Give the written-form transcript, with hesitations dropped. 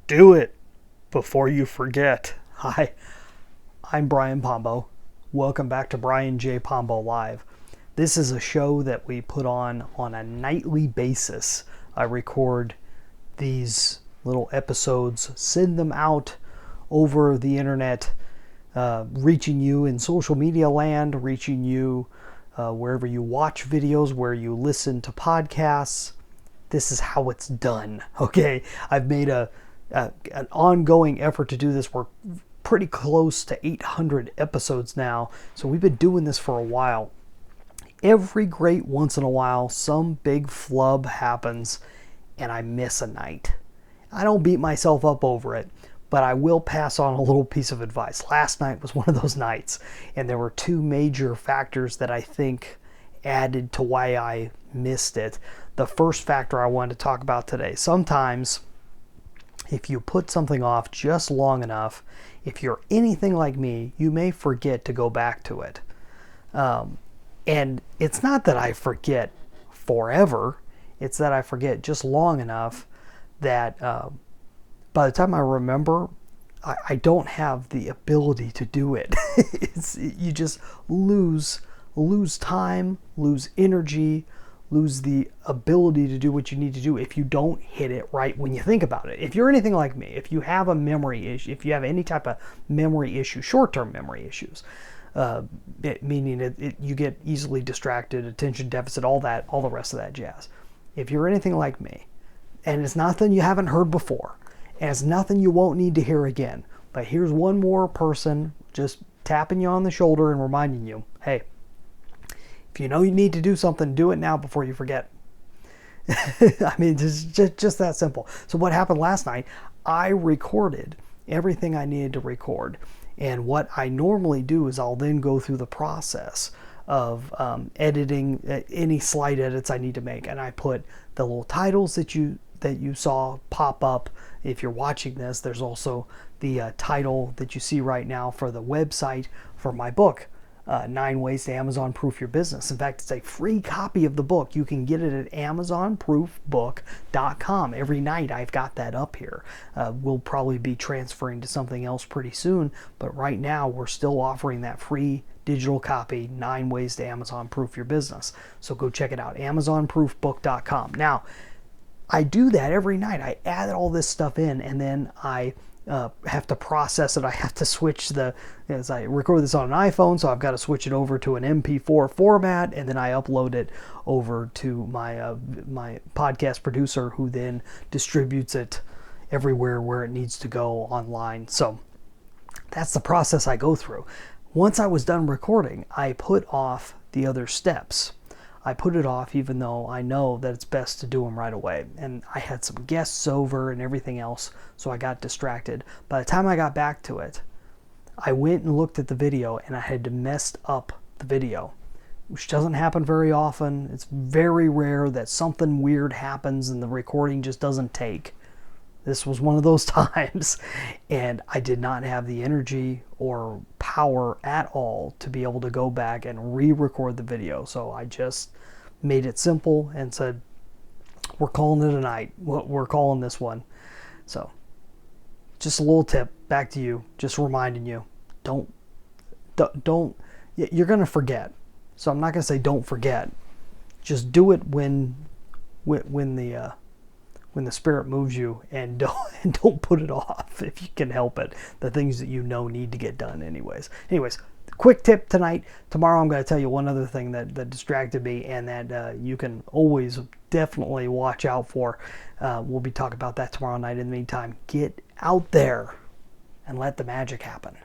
Do it before you forget. Hi, I'm Brian Pombo. Welcome back to Brian J. Pombo Live. This is a show that we put on a nightly basis. I record these little episodes, send them out over the internet, reaching you in social media land, reaching you wherever you watch videos, where you listen to podcasts. This is how it's done. Okay, I've made an ongoing effort to do this. We're pretty close to 800 episodes now, so we've been doing this for a while. Every great once in a while, some big flub happens and I miss a night. I don't beat myself up over it, but I will pass on a little piece of advice. Last night was one of those nights, and there were two major factors that I think added to why I missed it. The first factor I wanted to talk about today: sometimes if you put something off just long enough, if you're anything like me, you may forget to go back to it. And it's not that I forget forever, it's that I forget just long enough that by the time I remember, I don't have the ability to do it. You just lose time, lose energy, lose the ability to do what you need to do if you don't hit it right when you think about it. If you're anything like me, if you have a memory issue, if you have any type of memory issue, short-term memory issues, meaning you get easily distracted, attention deficit, all the rest of that jazz. If you're anything like me, and it's nothing you haven't heard before, and it's nothing you won't need to hear again, but here's one more person just tapping you on the shoulder and reminding you, hey, if you know you need to do something, do it now before you forget. I mean, just that simple. So what happened last night, I recorded everything I needed to record. And what I normally do is I'll then go through the process of editing any slight edits I need to make. And I put the little titles that you saw pop up. If you're watching this, there's also the title that you see right now for the website for my book, 9 Ways to Amazon Proof Your Business. In fact, it's a free copy of the book. You can get it at amazonproofbook.com. Every night I've got that up here. We'll probably be transferring to something else pretty soon, but right now we're still offering that free digital copy, 9 Ways to Amazon Proof Your Business. So go check it out, amazonproofbook.com. Now, I do that every night. I add all this stuff in, and then I have to process it. I have to switch as I record this on an iPhone, so I've got to switch it over to an MP4 format, and then I upload it over to my podcast producer, who then distributes it everywhere where it needs to go online. So that's the process I go through. Once I was done recording, I put off the other steps. I put it off even though I know that it's best to do them right away. And I had some guests over and everything else, so I got distracted. By the time I got back to it, I went and looked at the video and I had messed up the video, which doesn't happen very often. It's very rare that something weird happens and the recording just doesn't take. This was one of those times, and I did not have the energy or power at all to be able to go back and re-record the video. So I just made it simple and said, we're calling it a night. We're calling this one. So just a little tip back to you, just reminding you, don't, you're going to forget. So I'm not going to say don't forget. Just do it when the spirit moves you, and don't put it off if you can help it. The things that you know need to get done anyways. Quick tip tonight. Tomorrow I'm going to tell you one other thing that distracted me, and that you can always definitely watch out for. We'll be talking about that tomorrow night. In the meantime, get out there and let the magic happen.